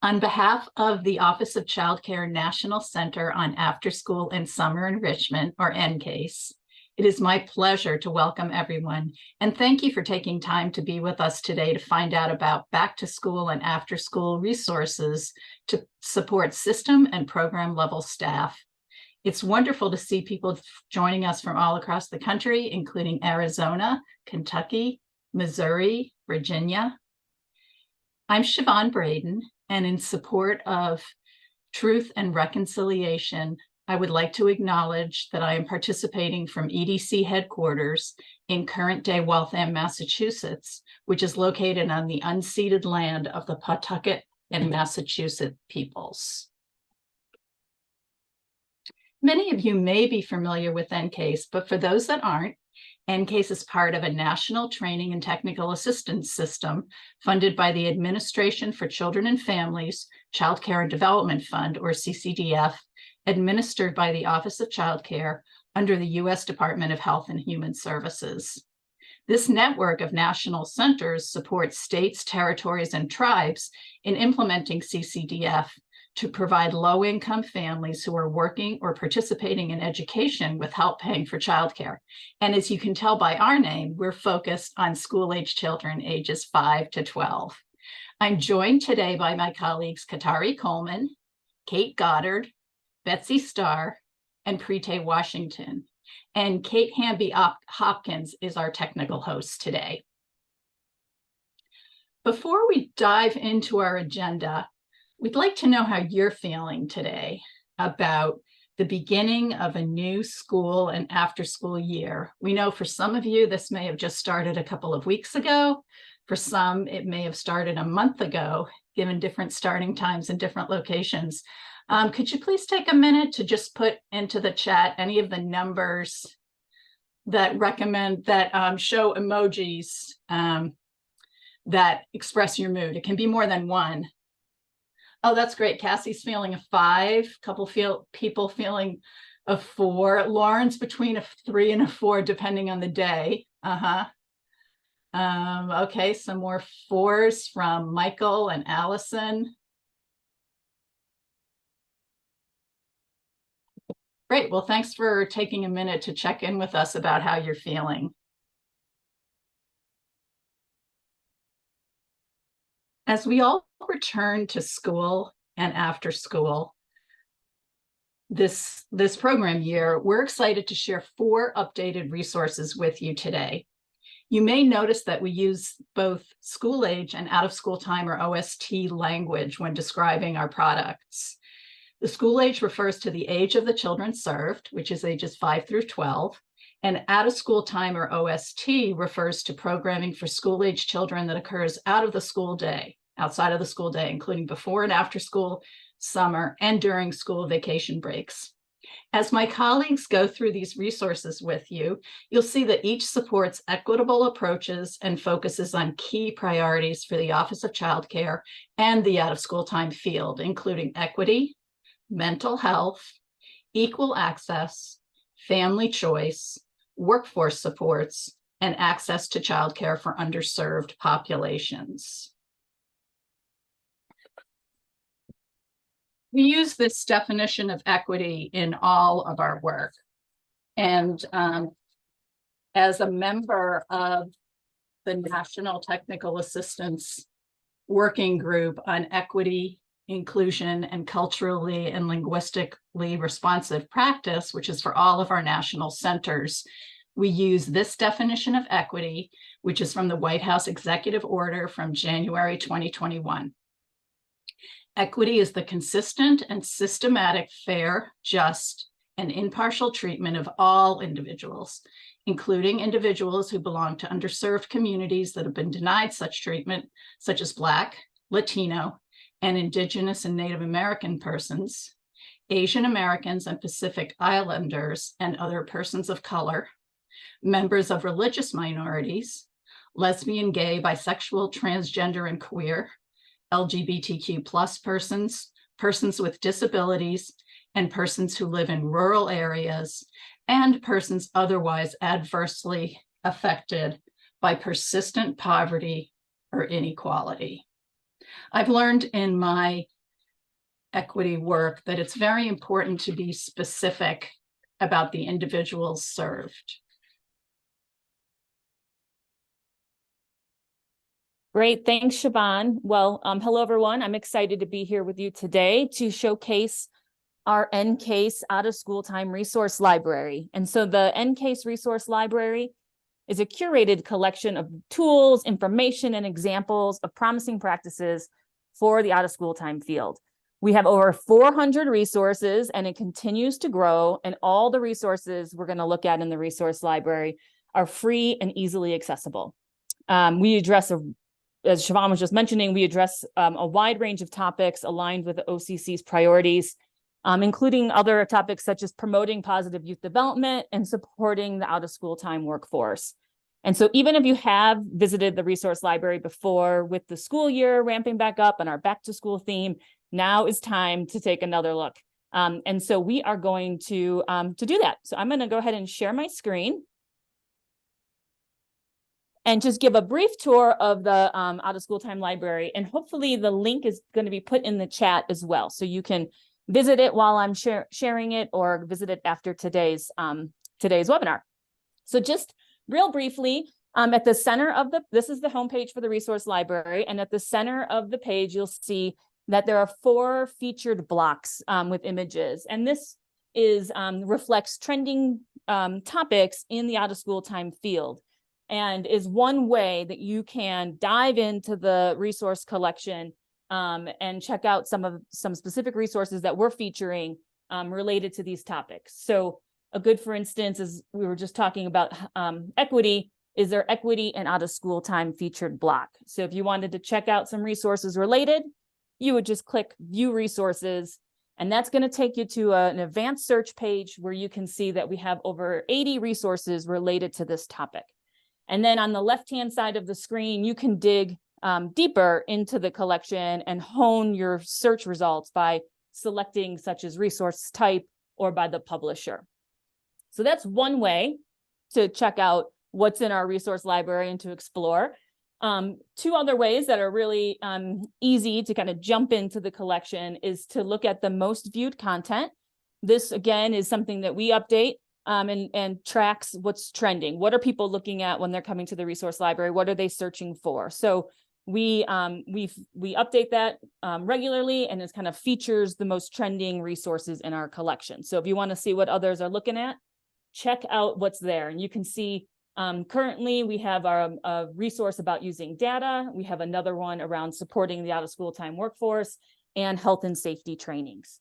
On behalf of the Office of Child Care National Center on Afterschool and Summer Enrichment, or NCASE, it is my pleasure to welcome everyone, and thank you for taking time to be with us today to find out about back-to-school and after-school resources to support system and program level staff. It's wonderful to see people joining us from all across the country, including Arizona, Kentucky, Missouri, Virginia. I'm Siobhan Braden, and in support of truth and reconciliation, I would like to acknowledge that I am participating from EDC headquarters in current-day Waltham, Massachusetts, which is located on the unceded land of the Pawtucket and Massachusetts peoples. Many of you may be familiar with NCASE, but for those that aren't, NCASE is part of a national training and technical assistance system funded by the Administration for Children and Families Child Care and Development Fund, or CCDF, administered by the Office of Child Care under the U.S. Department of Health and Human Services. This network of national centers supports states, territories, and tribes in implementing CCDF to provide low-income families who are working or participating in education with help paying for childcare. And as you can tell by our name, we're focused on school-age children ages 5 to 12. I'm joined today by my colleagues Katari Coleman, Kate Goddard, Betsy Starr, and Preeti Washington. And Kate Hamby-Hopkins is our technical host today. Before we dive into our agenda, we'd like to know how you're feeling today about the beginning of a new school and after-school year. We know for some of you, this may have just started a couple of weeks ago. For some, it may have started a month ago, given different starting times in different locations. Could you please take a minute to just put into the chat any of the numbers that show emojis that express your mood? It can be more than one. Oh, that's great. Cassie's feeling a 5. People feeling a 4. Lauren's between a 3 and a 4, depending on the day. Okay, some more 4s from Michael and Allison. Great. Well, thanks for taking a minute to check in with us about how you're feeling. As we all return to school and after school this program year, we're excited to share 4 updated resources with you today. You may notice that we use both school age and out of school time, or OST, language when describing our products. The school age refers to the age of the children served, which is ages 5 through 12, and out of school time, or OST, refers to programming for school age children that occurs out of the school day, outside of the school day, including before and after school, summer, and during school vacation breaks. As my colleagues go through these resources with you, you'll see that each supports equitable approaches and focuses on key priorities for the Office of Child Care and the out of school time field, including equity, mental health, equal access, family choice, workforce supports, and access to childcare for underserved populations. We use this definition of equity in all of our work. And as a member of the National Technical Assistance Working Group on Equity, Inclusion, and Culturally and Linguistically Responsive Practice, which is for all of our national centers, we use this definition of equity, which is from the White House Executive Order from January 2021. Equity is the consistent and systematic, fair, just, and impartial treatment of all individuals, including individuals who belong to underserved communities that have been denied such treatment, such as Black, Latino, and Indigenous and Native American persons, Asian Americans and Pacific Islanders and other persons of color, members of religious minorities, lesbian, gay, bisexual, transgender, and queer, LGBTQ plus persons, persons with disabilities, and persons who live in rural areas, and persons otherwise adversely affected by persistent poverty or inequality. I've learned in my equity work, that it's very important to be specific about the individuals served. Great, thanks, Siobhan. Well, hello, everyone. I'm excited to be here with you today to showcase our NCASE Out of School Time Resource Library. And so the NCASE Resource Library is a curated collection of tools, information, and examples of promising practices for the out of school time field. We have over 400 resources, and it continues to grow, and all the resources we're going to look at in the resource library are free and easily accessible. We address, as Siobhan was just mentioning, we address a wide range of topics aligned with the OCC's priorities, including other topics such as promoting positive youth development and supporting the out of school time workforce. And so even if you have visited the resource library before, with the school year ramping back up and our back to school theme, now is time to take another look. And so we are going to do that. So I'm going to go ahead and share my screen and just give a brief tour of the out of school time library. And hopefully the link is going to be put in the chat as well. So you can visit it while I'm sharing it, or visit it after today's webinar. So just real briefly, at the center of this is the homepage for the resource library. And at the center of the page, you'll see that there are 4 featured blocks with images. And this reflects trending topics in the out of school time field, and is one way that you can dive into the resource collection and check out some specific resources that we're featuring related to these topics. So a good, for instance, is we were just talking about equity, is there equity and out of school time featured block. So if you wanted to check out some resources related, you would just click view resources, and that's going to take you to an advanced search page where you can see that we have over 80 resources related to this topic. And then on the left-hand side of the screen, you can dig deeper into the collection and hone your search results by selecting such as resource type or by the publisher. So that's one way to check out what's in our resource library and to explore. 2 other ways that are really easy to kind of jump into the collection is to look at the most viewed content. This, again, is something that we update and tracks what's trending. What are people looking at when they're coming to the resource library? What are they searching for? So we update that regularly, and it kind of features the most trending resources in our collection. So if you want to see what others are looking at, check out what's there. And you can see currently we have a resource about using data. We have another one around supporting the out of school time workforce and health and safety trainings.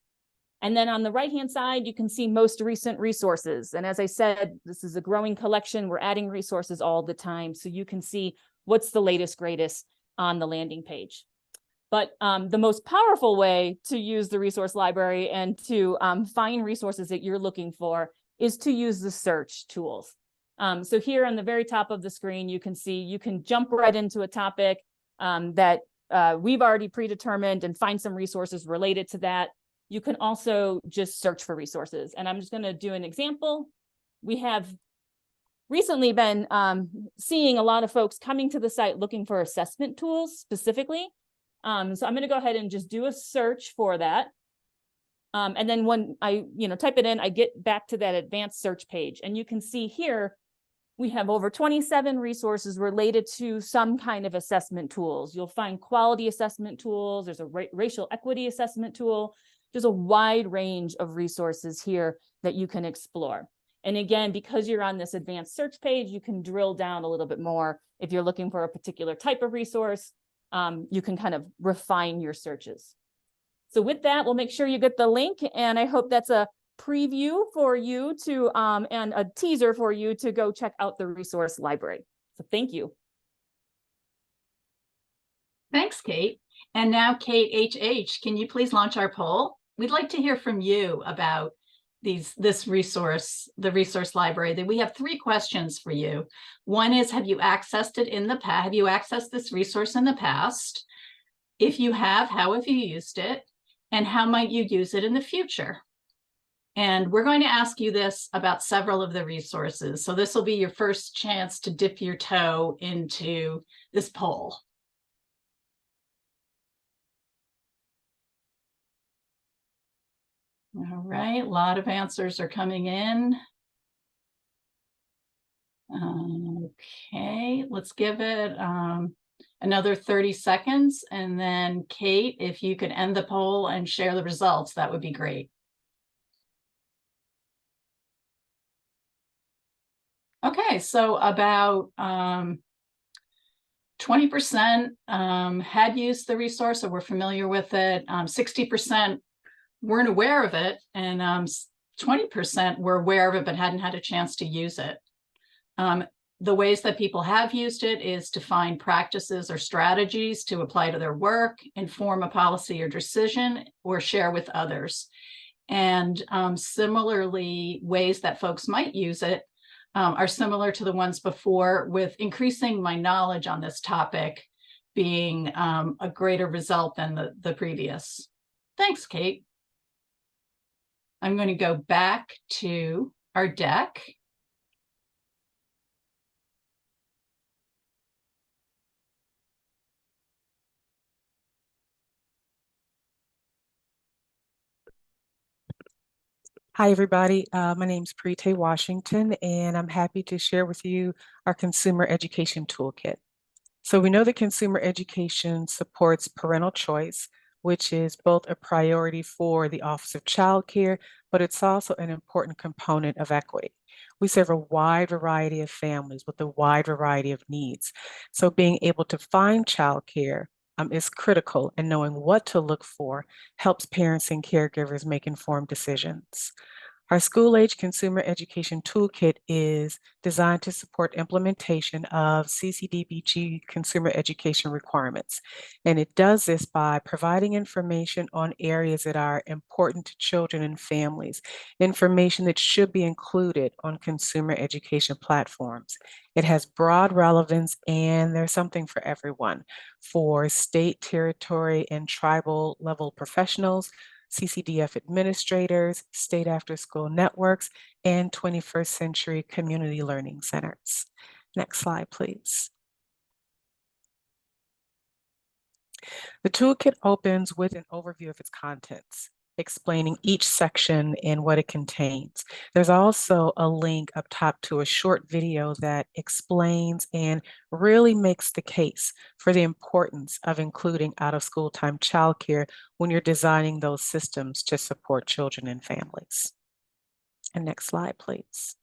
And then on the right-hand side, you can see most recent resources. And as I said, this is a growing collection. We're adding resources all the time, so you can see what's the latest, greatest on the landing page. But the most powerful way to use the resource library and to find resources that you're looking for is to use the search tools. So here on the very top of the screen, you can see you can jump right into a topic that we've already predetermined and find some resources related to that. You can also just search for resources. And I'm just going to do an example. We have recently been seeing a lot of folks coming to the site looking for assessment tools specifically. So I'm going to go ahead and just do a search for that. And then when I type it in, I get back to that advanced search page. And you can see here, we have over 27 resources related to some kind of assessment tools. You'll find quality assessment tools. There's a racial equity assessment tool. There's a wide range of resources here that you can explore. And again, because you're on this advanced search page, you can drill down a little bit more. If you're looking for a particular type of resource, you can kind of refine your searches. So with that, we'll make sure you get the link, and I hope that's a preview for you to and a teaser for you to go check out the resource library. So thank you. Thanks, Kate. And now, Kate HH, can you please launch our poll? We'd like to hear from you about the resource library. That we have 3 questions for you. One is, have you accessed it in the past? Have you accessed this resource in the past? If you have, how have you used it? And how might you use it in the future? And we're going to ask you this about several of the resources. So this will be your first chance to dip your toe into this poll. All right, a lot of answers are coming in. Okay, let's give it another 30 seconds, and then Kate, if you could end the poll and share the results, that would be great. Okay, so about 20% had used the resource or were familiar with it. 60% weren't aware of it, and 20% were aware of it but hadn't had a chance to use it. The ways that people have used it is to find practices or strategies to apply to their work, inform a policy or decision, or share with others. And similarly, ways that folks might use it are similar to the ones before, with increasing my knowledge on this topic being a greater result than the previous. Thanks, Kate. I'm going to go back to our deck. Hi, everybody. My name is Preeti Washington, and I'm happy to share with you our Consumer Education Toolkit. So we know that consumer education supports parental choice, which is both a priority for the Office of Child Care, but it's also an important component of equity. We serve a wide variety of families with a wide variety of needs. So being able to find child care is critical, and knowing what to look for helps parents and caregivers make informed decisions. Our school-age consumer education toolkit is designed to support implementation of CCDBG consumer education requirements. And it does this by providing information on areas that are important to children and families, information that should be included on consumer education platforms. It has broad relevance, and there's something for everyone, for state, territory, and tribal level professionals, CCDF administrators, state after-school networks, and 21st century community learning centers. Next slide, please. The toolkit opens with an overview of its contents, explaining each section and what it contains. There's also a link up top to a short video that explains and really makes the case for the importance of including out-of-school time childcare when you're designing those systems to support children and families. And next slide, please.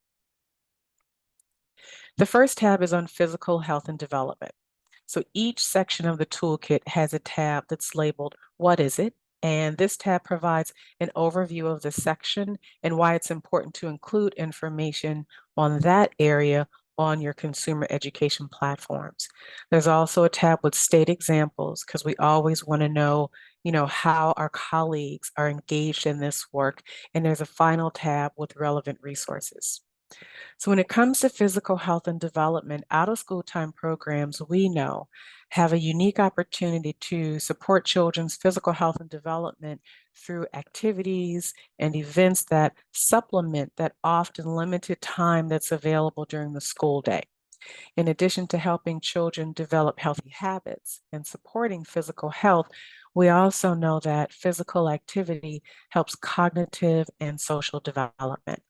The first tab is on physical health and development. So each section of the toolkit has a tab that's labeled, "What is it?" And this tab provides an overview of the section and why it's important to include information on that area on your consumer education platforms. There's also a tab with state examples, because we always want to know, how our colleagues are engaged in this work. And there's a final tab with relevant resources. So when it comes to physical health and development, out-of-school time programs, we know, have a unique opportunity to support children's physical health and development through activities and events that supplement that often limited time that's available during the school day. In addition to helping children develop healthy habits and supporting physical health, we also know that physical activity helps cognitive and social development.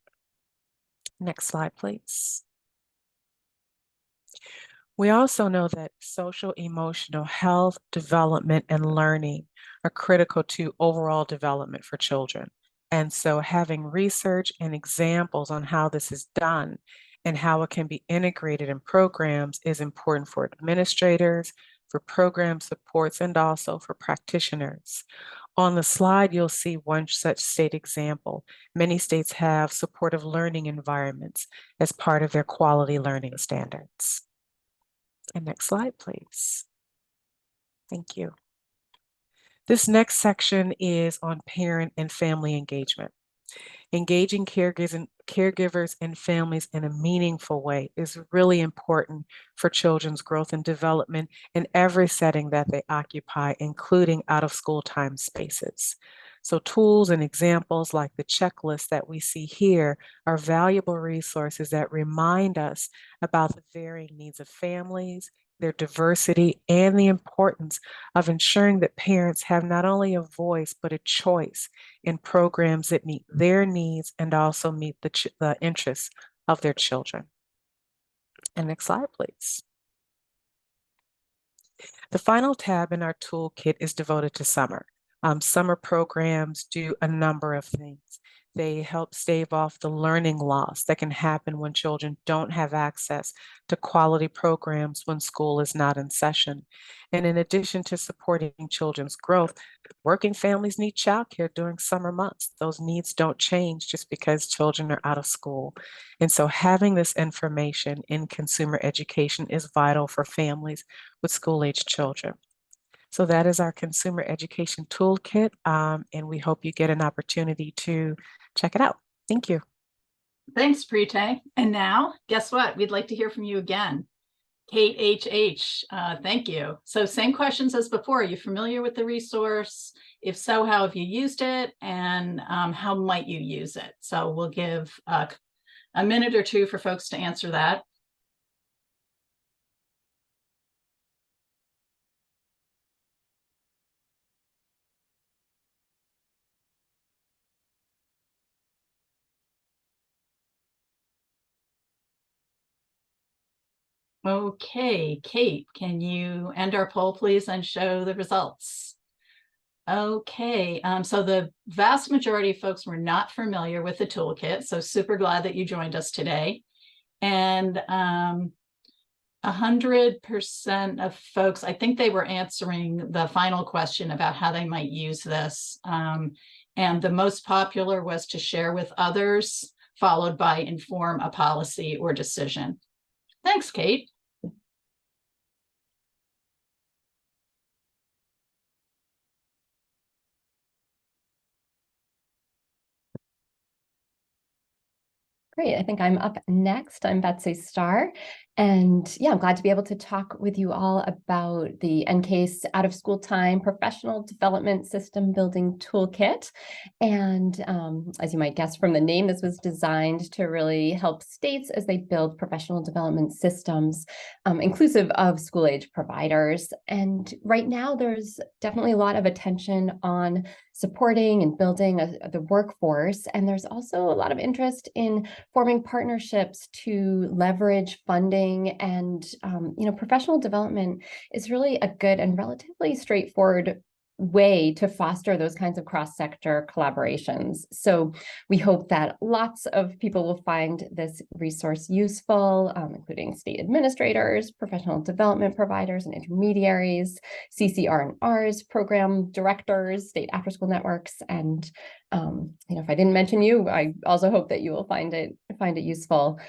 Next slide, please. We also know that social emotional health, development, and learning are critical to overall development for children. And so having research and examples on how this is done and how it can be integrated in programs is important for administrators, for program supports, and also for practitioners. On the slide, you'll see one such state example. Many states have supportive learning environments as part of their quality learning standards. And next slide, please. Thank you. This next section is on parent and family engagement. Engaging caregivers and families in a meaningful way is really important for children's growth and development in every setting that they occupy, including out-of-school time spaces. So tools and examples like the checklist that we see here are valuable resources that remind us about the varying needs of families, their diversity, and the importance of ensuring that parents have not only a voice, but a choice in programs that meet their needs and also meet the interests of their children. And next slide, please. The final tab in our toolkit is devoted to summer. Summer programs do a number of things. They help stave off the learning loss that can happen when children don't have access to quality programs when school is not in session. And in addition to supporting children's growth, working families need childcare during summer months. Those needs don't change just because children are out of school. And so having this information in consumer education is vital for families with school-age children. So that is our consumer education toolkit, and we hope you get an opportunity to check it out. Thank you. Thanks, Preeti. And now, guess what? We'd like to hear from you again. Kate HH, thank you. So same questions as before. Are you familiar with the resource? If so, how have you used it? And how might you use it? So we'll give a minute or two for folks to answer that. Okay, Kate, can you end our poll, please, and show the results? Okay, so the vast majority of folks were not familiar with the toolkit, so super glad that you joined us today. And 100% of folks, I think they were answering the final question about how they might use this. And the most popular was to share with others, followed by inform a policy or decision. Thanks, Kate. Great. I think I'm up next. I'm Betsy Starr. And yeah, I'm glad to be able to talk with you all about the NCASE Out of School Time Professional Development System Building Toolkit. And as you might guess from the name, this was designed to really help states as they build professional development systems, inclusive of school-age providers. And right now, there's definitely a lot of attention on supporting and building the workforce. And there's also a lot of interest in forming partnerships to leverage funding and, professional development is really a good and relatively straightforward way to foster those kinds of cross-sector collaborations. So we hope that lots of people will find this resource useful, including state administrators, professional development providers and intermediaries, CCR&Rs, program directors, state after-school networks, and if I didn't mention you, I also hope that you will find it useful.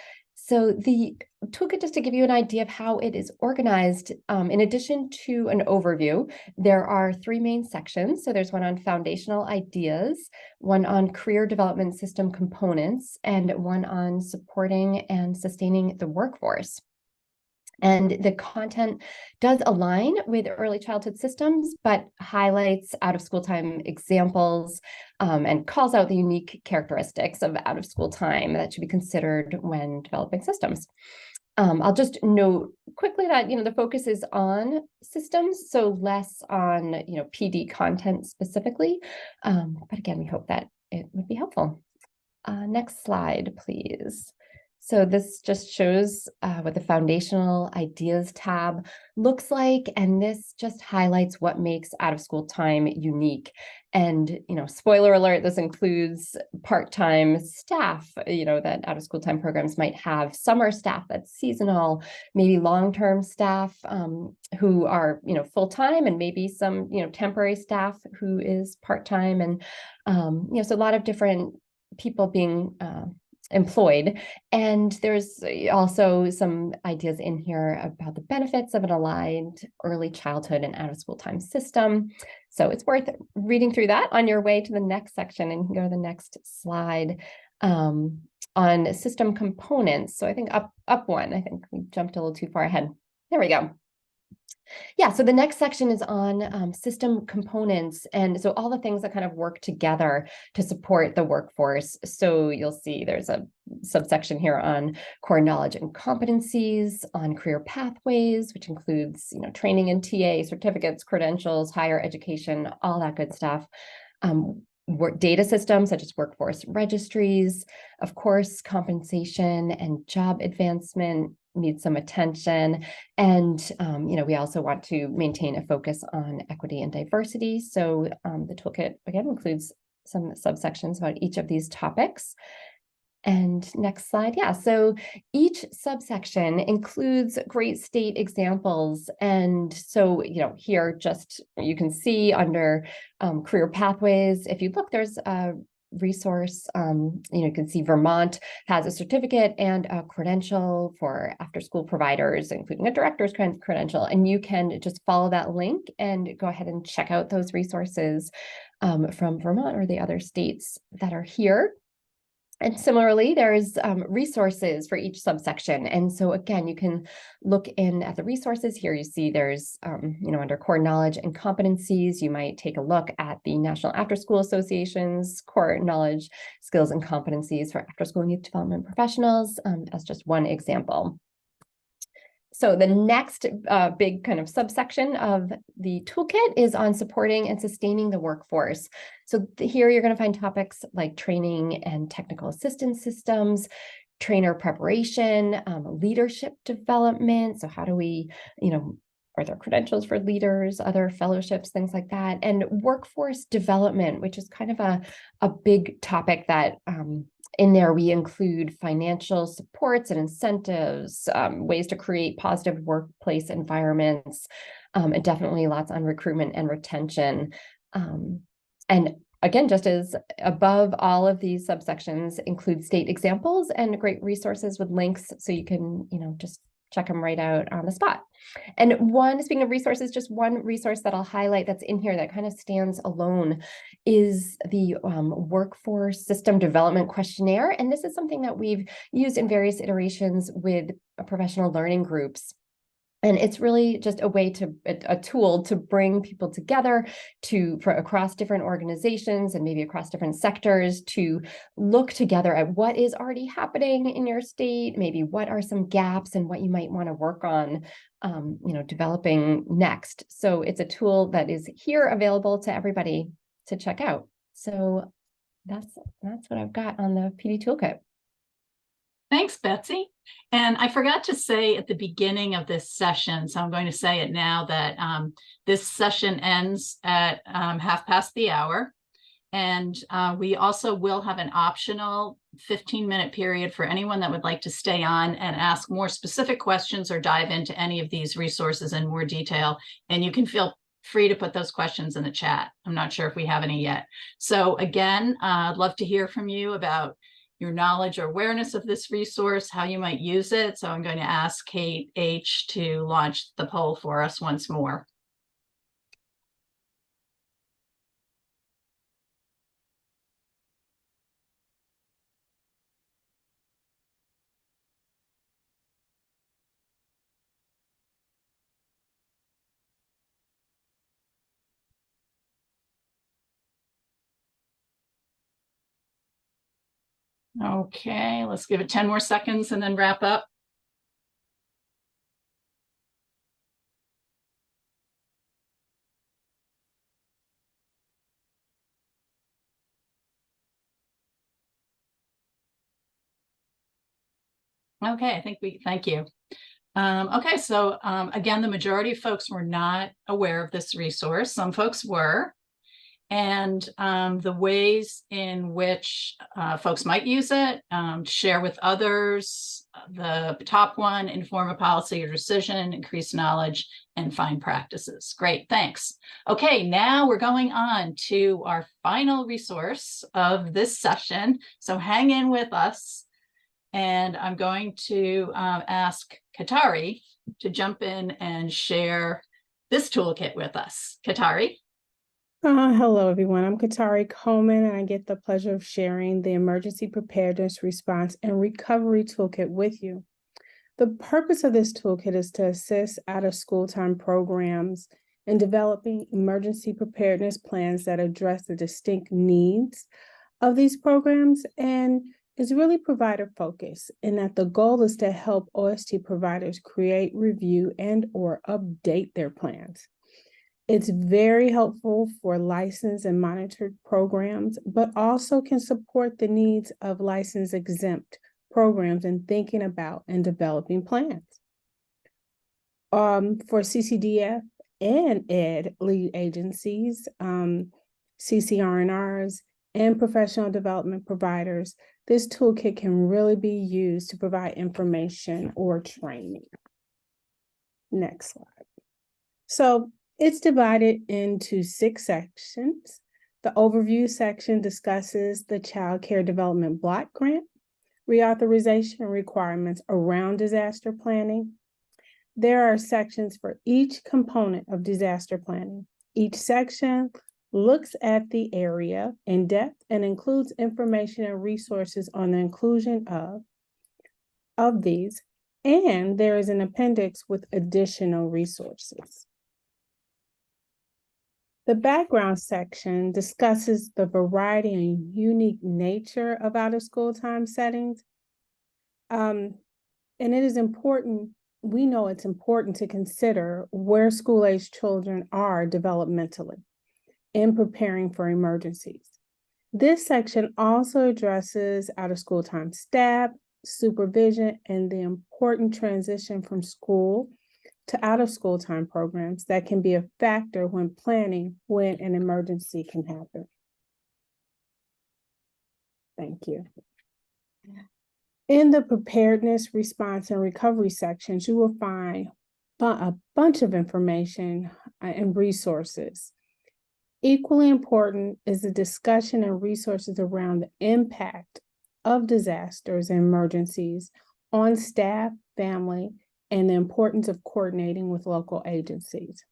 So the toolkit, just to give you an idea of how it is organized, in addition to an overview, there are 3 main sections. So there's one on foundational ideas, one on career development system components, and one on supporting and sustaining the workforce. And the content does align with early childhood systems, but highlights out-of-school time examples and calls out the unique characteristics of out-of-school time that should be considered when developing systems. I'll just note quickly that, the focus is on systems, so less on, PD content specifically. But again, we hope that it would be helpful. Next slide, please. So this just shows what the foundational ideas tab looks like. And this just highlights what makes out-of-school time unique. And, spoiler alert, this includes part-time staff, that out-of-school time programs might have, summer staff that's seasonal, maybe long-term staff who are, full-time, and maybe some, temporary staff who is part-time. And, so a lot of different people being employed. And there's also some ideas in here about the benefits of an aligned early childhood and out-of-school time system. So it's worth reading through that on your way to the next section, and you can go to the next slide on system components. So I think up one, I think we jumped a little too far ahead. There we go. Yeah, so the next section is on system components. And so all the things that kind of work together to support the workforce. So you'll see there's a subsection here on core knowledge and competencies, on career pathways, which includes, training in TA, certificates, credentials, higher education, all that good stuff. Work data systems such as workforce registries, of course, compensation and job advancement needs some attention. And, we also want to maintain a focus on equity and diversity. So the toolkit, again, includes some subsections about each of these topics. And next slide. Yeah, so each subsection includes great state examples. And so, here just you can see under career pathways, if you look, there's a resource, you can see Vermont has a certificate and a credential for after-school providers, including a director's credential. And you can just follow that link and go ahead and check out those resources from Vermont or the other states that are here. And similarly, there's resources for each subsection. And so again, you can look in at the resources here. You see there's, under core knowledge and competencies, you might take a look at the National After School Association's core knowledge, skills, and competencies for after school and youth development professionals as just one example. So the next big kind of subsection of the toolkit is on supporting and sustaining the workforce. So here you're going to find topics like training and technical assistance systems, trainer preparation, leadership development. So how do we, are there credentials for leaders, other fellowships, things like that, and workforce development, which is kind of a big topic that in there, we include financial supports and incentives, ways to create positive workplace environments, and definitely lots on recruitment and retention. And again, just as above all of these subsections include state examples and great resources with links so you can, just check them right out on the spot. And speaking of resources, just one resource that I'll highlight that's in here that kind of stands alone is the Workforce System Development Questionnaire. And this is something that we've used in various iterations with professional learning groups. And it's really just a way a tool to bring people together for across different organizations and maybe across different sectors to look together at what is already happening in your state, maybe what are some gaps and what you might want to work on, developing next. So it's a tool that is here available to everybody to check out. So that's what I've got on the PD Toolkit. Thanks, Betsy. And I forgot to say at the beginning of this session, so I'm going to say it now, that this session ends at 1:30. And we also will have an optional 15-minute period for anyone that would like to stay on and ask more specific questions or dive into any of these resources in more detail. And you can feel free to put those questions in the chat. I'm not sure if we have any yet. So again, I'd love to hear from you about your knowledge or awareness of this resource, how you might use it. So I'm going to ask Kate H. to launch the poll for us once more. Okay, let's give it 10 more seconds and then wrap up. Okay, I think thank you. Okay, so again, the majority of folks were not aware of this resource. Some folks were. And the ways in which folks might use it, share with others. The top one, inform a policy or decision, increase knowledge, and find practices. Great, thanks. Okay, now we're going on to our final resource of this session. So hang in with us. And I'm going to ask Katari to jump in and share this toolkit with us. Katari. Hello, everyone. I'm Katari Coleman, and I get the pleasure of sharing the Emergency Preparedness, Response, and Recovery Toolkit with you. The purpose of this toolkit is to assist out-of-school time programs in developing emergency preparedness plans that address the distinct needs of these programs, and is really provider focused, in that the goal is to help OST providers create, review, and or update their plans. It's very helpful for licensed and monitored programs, but also can support the needs of license exempt programs in thinking about and developing plans. For CCDF and ED lead agencies, CCRNRs, and professional development providers, this toolkit can really be used to provide information or training. Next slide. So it's divided into 6 sections. The overview section discusses the Child Care Development Block Grant, reauthorization requirements around disaster planning. There are sections for each component of disaster planning. Each section looks at the area in depth and includes information and resources on the inclusion of these, and there is an appendix with additional resources. The background section discusses the variety and unique nature of out-of-school time settings. And it is important, we know it's important to consider where school-age children are developmentally in preparing for emergencies. This section also addresses out-of-school time staff, supervision, and the important transition from school to out-of-school time programs that can be a factor when planning when an emergency can happen. Thank you. In the preparedness, response, and recovery sections, you will find a bunch of information and resources. Equally important is the discussion and resources around the impact of disasters and emergencies on staff, family, and the importance of coordinating with local agencies.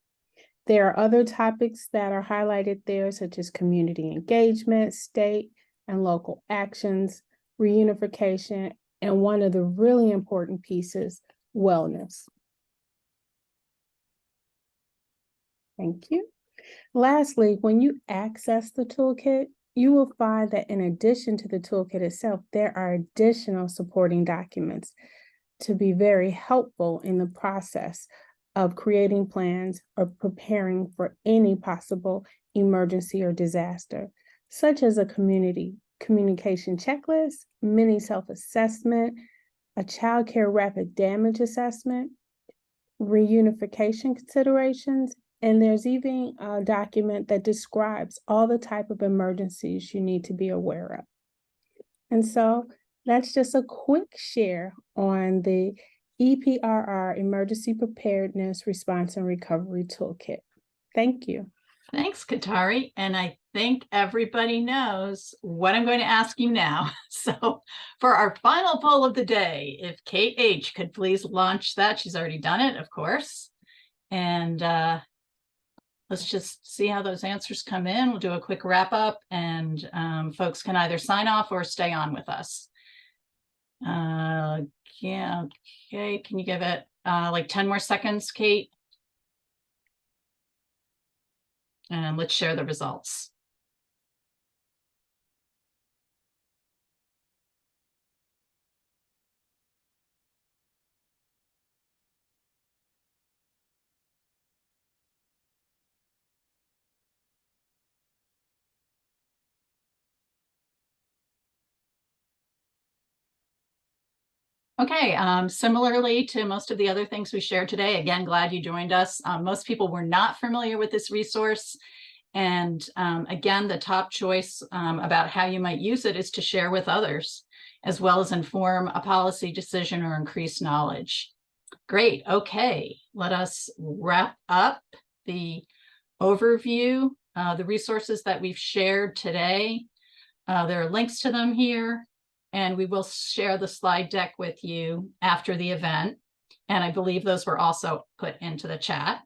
There are other topics that are highlighted there, such as community engagement, state and local actions, reunification, and one of the really important pieces, wellness. Thank you. Lastly, when you access the toolkit, you will find that in addition to the toolkit itself, there are additional supporting documents to be very helpful in the process of creating plans or preparing for any possible emergency or disaster, such as a communication checklist, mini self-assessment, a child care rapid damage assessment, reunification considerations, and there's even a document that describes all the type of emergencies you need to be aware of. And so that's just a quick share on the EPRR Emergency Preparedness, Response, and Recovery Toolkit. Thank you. Thanks, Katari. And I think everybody knows what I'm going to ask you now. So for our final poll of the day, if Kate H. could please launch that. She's already done it, of course. And let's just see how those answers come in. We'll do a quick wrap up, and folks can either sign off or stay on with us. Yeah, okay. Can you give it like 10 more seconds, Kate? And let's share the results. Okay, similarly to most of the other things we shared today, again, glad you joined us. Most people were not familiar with this resource. And again, the top choice about how you might use it is to share with others, as well as inform a policy decision or increase knowledge. Great, okay, let us wrap up the overview, the resources that we've shared today. There are links to them here. And we will share the slide deck with you after the event. And I believe those were also put into the chat.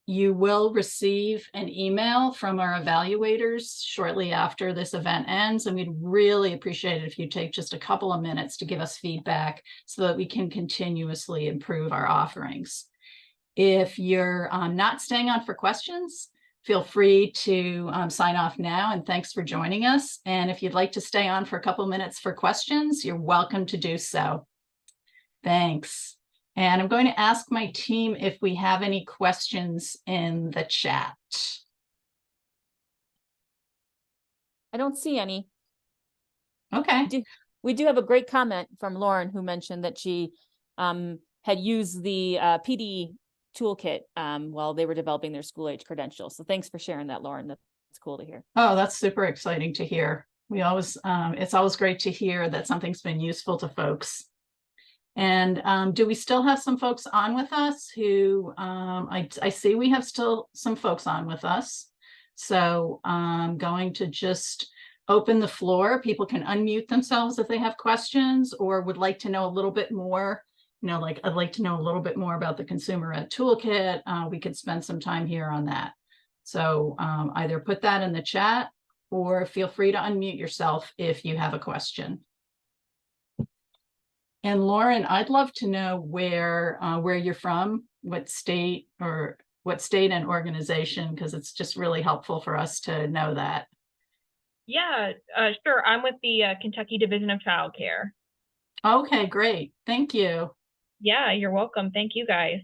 You will receive an email from our evaluators shortly after this event ends, and we'd really appreciate it if you take just a couple of minutes to give us feedback so that we can continuously improve our offerings. If you're not staying on for questions, feel free to sign off now, and thanks for joining us. And if you'd like to stay on for a couple minutes for questions, you're welcome to do so. Thanks. And I'm going to ask my team if we have any questions in the chat. I don't see any. Okay. We do have a great comment from Lauren, who mentioned that she had used the PD toolkit while they were developing their school age credentials. So thanks for sharing that, Lauren. That's cool to hear. Oh, that's super exciting to hear. We always, it's always great to hear that something's been useful to folks. And do we still have some folks on with us who, I see we have still some folks on with us. So I'm going to just open the floor. People can unmute themselves if they have questions or would like to know a little bit more. You know, like I'd like to know a little bit more about the Consumer Ed Toolkit. We could spend some time here on that. So either put that in the chat or feel free to unmute yourself if you have a question. And Lauren, I'd love to know where you're from, what state and organization, because it's just really helpful for us to know that. Yeah, sure. I'm with the Kentucky Division of Child Care. Okay, great. Thank you. Yeah, you're welcome. Thank you guys.